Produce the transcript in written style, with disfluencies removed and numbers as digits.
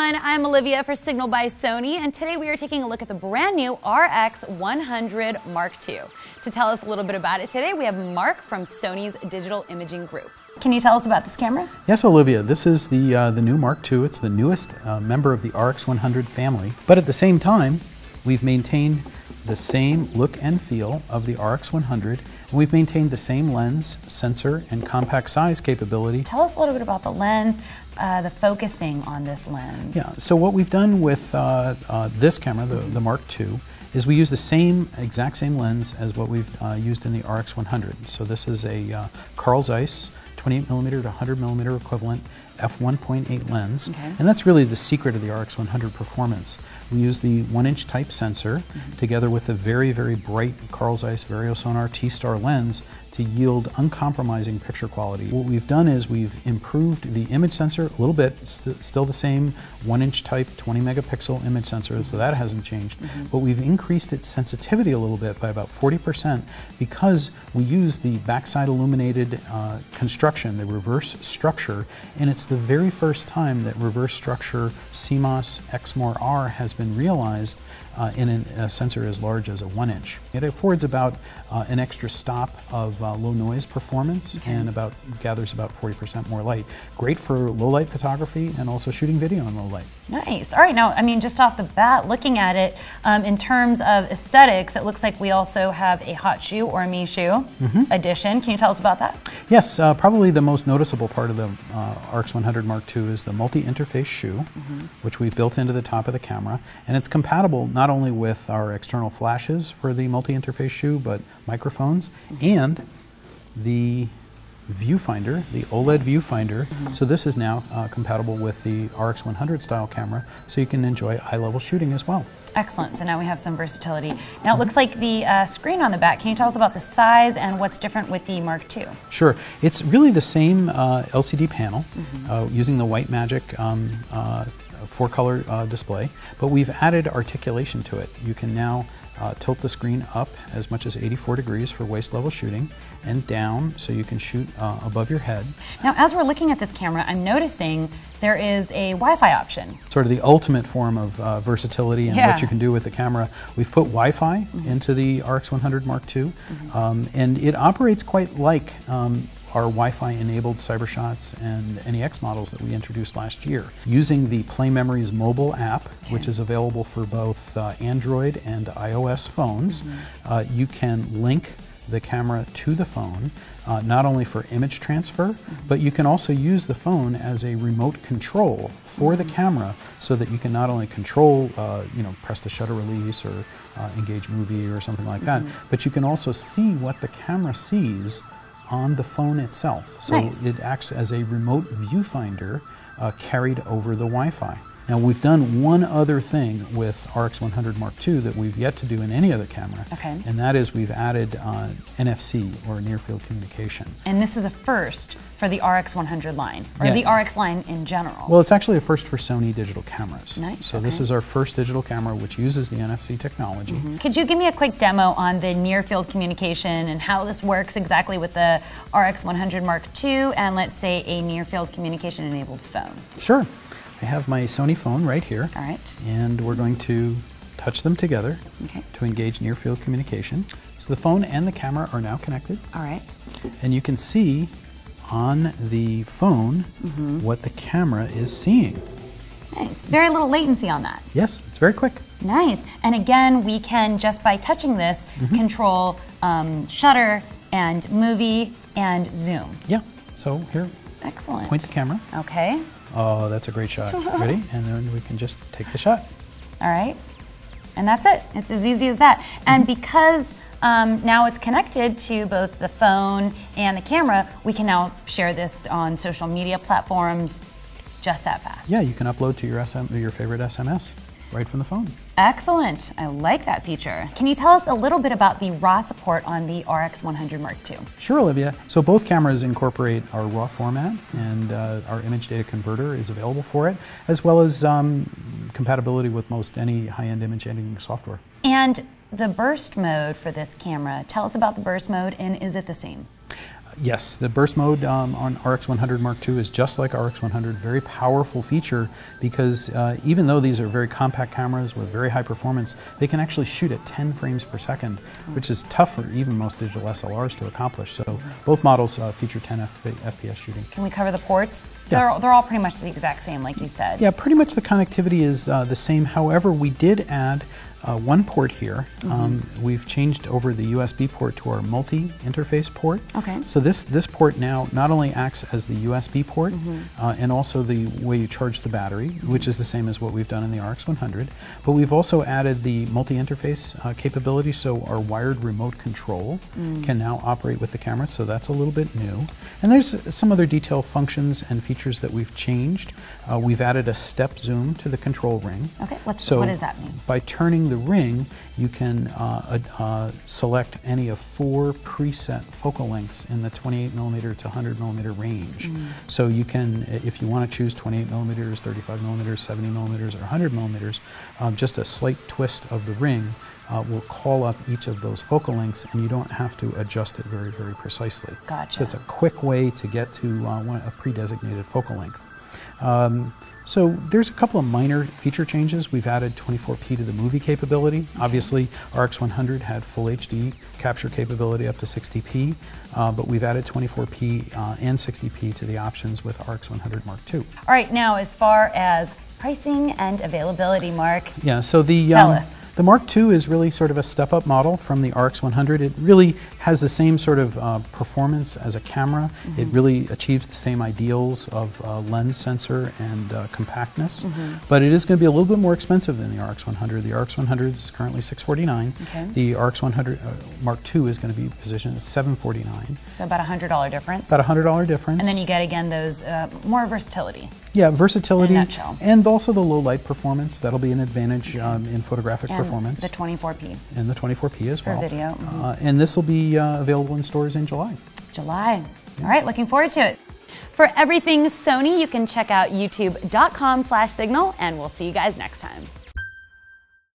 everyone, I'm Olivia for Signal by Sony, and today we are taking a look at the brand new RX100 Mark II. To tell us a little bit about it today, we have Mark from Sony's Digital Imaging Group. Can you tell us about this camera? Yes, Olivia, this is the new Mark II. It's the newest member of the RX100 family, but at the same time, we've maintained the same look and feel of the RX100, and we've maintained the same lens, sensor, and compact size capability. Tell us a little bit about the lens, the focusing on this lens. Yeah, so what we've done with this camera, the Mark II, is we use the exact same lens as what we've used in the RX100. So this is a Carl Zeiss 28mm to 100mm equivalent f1.8 lens, and that's really the secret of the RX100 performance. We use the 1-inch type sensor together with a very, very bright Carl Zeiss Variosonar T-Star lens to yield uncompromising picture quality. What we've done is we've improved the image sensor a little bit, still the same 1-inch type 20 megapixel image sensor, so that hasn't changed, but we've increased its sensitivity a little bit by about 40% because we use the backside illuminated construction, the reverse structure, and it's the very first time that reverse structure CMOS XMOR-R has been realized in a sensor as large as a 1-inch. It affords about an extra stop of low noise performance and gathers about 40% more light. Great for low light photography and also shooting video in low light. Nice. All right, now, I mean, just off the bat, looking at it, in terms of aesthetics, it looks like we also have a hot shoe or a me shoe edition. Can you tell us about that? Yes, probably the most noticeable part of the RX100 Mark II is the multi-interface shoe, which we've built into the top of the camera, and it's compatible not only with our external flashes for the multi-interface shoe, but microphones and the viewfinder, the OLED viewfinder. So this is now compatible with the RX100 style camera, so you can enjoy eye-level shooting as well. Excellent. So now we have some versatility. Now it looks like the screen on the back. Can you tell us about the size and what's different with the Mark II? Sure. It's really the same LCD panel using the White Magic 4-color display, but we've added articulation to it. You can now tilt the screen up as much as 84 degrees for waist level shooting and down so you can shoot above your head. Now as we're looking at this camera, I'm noticing there is a Wi-Fi option. Sort of the ultimate form of versatility and what you can do with the camera. We've put Wi-Fi into the RX100 Mark II, and it operates quite like our Wi-Fi enabled CyberShots and NEX models that we introduced last year. Using the Play Memories mobile app, which is available for both Android and iOS phones, you can link the camera to the phone, not only for image transfer, but you can also use the phone as a remote control for the camera so that you can not only control, press the shutter release or engage movie or something like that, but you can also see what the camera sees on the phone itself. So it acts as a remote viewfinder carried over the Wi-Fi. Now we've done one other thing with RX100 Mark II that we've yet to do in any other camera, and that is we've added NFC, or near field communication. And this is a first for the RX100 line, or the RX line in general. Well, it's actually a first for Sony digital cameras. Nice. So this is our first digital camera which uses the NFC technology. Could you give me a quick demo on the near field communication and how this works exactly with the RX100 Mark II and, let's say, a near field communication enabled phone? Sure. I have my Sony phone right here. All right. And we're going to touch them together to engage near field communication. So the phone and the camera are now connected. All right. And you can see on the phone what the camera is seeing. Nice. Very little latency on that. Yes, it's very quick. Nice. And again, we can, just by touching this, control shutter and movie and zoom. Yeah. So here, excellent. Point the camera. Okay. Oh, that's a great shot. Ready? And then we can just take the shot. All right. And that's it. It's as easy as that. And because now it's connected to both the phone and the camera, we can now share this on social media platforms just that fast. Yeah, you can upload to your favorite SMS right from the phone. Excellent. I like that feature. Can you tell us a little bit about the RAW support on the RX100 Mark II? Sure, Olivia. So both cameras incorporate our RAW format, and our image data converter is available for it, as well as compatibility with most any high-end image editing software. And the burst mode for this camera, tell us about the burst mode, and is it the same? Yes, the burst mode on RX100 Mark II is just like RX100, very powerful feature because even though these are very compact cameras with very high performance, they can actually shoot at 10 frames per second, which is tough for even most digital SLRs to accomplish. So both models feature 10 FPS shooting. Can we cover the ports? Yeah. They're all pretty much the exact same, like you said. Yeah, pretty much the connectivity is the same. However, we did add one port here. We've changed over the USB port to our multi-interface port. Okay. So this port now not only acts as the USB port and also the way you charge the battery, which is the same as what we've done in the RX100, but we've also added the multi-interface capability, so our wired remote control can now operate with the camera, so that's a little bit new. And there's some other detail functions and features that we've changed. We've added a step zoom to the control ring. Okay, what does that mean? By turning the ring, you can select any of 4 preset focal lengths in the 28mm to 100mm range. So you can, if you want to choose 28mm, 35mm, 70mm, or 100mm, just a slight twist of the ring will call up each of those focal lengths, and you don't have to adjust it very, very precisely. Gotcha. So it's a quick way to get to a pre-designated focal length. So there's a couple of minor feature changes. We've added 24p to the movie capability. Obviously, RX100 had full HD capture capability up to 60p, but we've added 24p and 60p to the options with RX100 Mark II. All right, now as far as pricing and availability, Mark. Yeah, so Tell us. The Mark II is really sort of a step-up model from the RX100. It really has the same sort of performance as a camera. It really achieves the same ideals of lens sensor and compactness, but it is going to be a little bit more expensive than the RX100. The RX100 is currently $649. Okay. The RX100 Mark II is going to be positioned at $749. So about $100 difference. About $100 difference. And then you get, again, those more versatility. Yeah, versatility, in a nutshell. And also the low light performance. That'll be an advantage in photographic performance. The 24p. And the 24p as well. For video. And this will be available in stores in July. July. All right, looking forward to it. For everything Sony, you can check out youtube.com/signal, and we'll see you guys next time.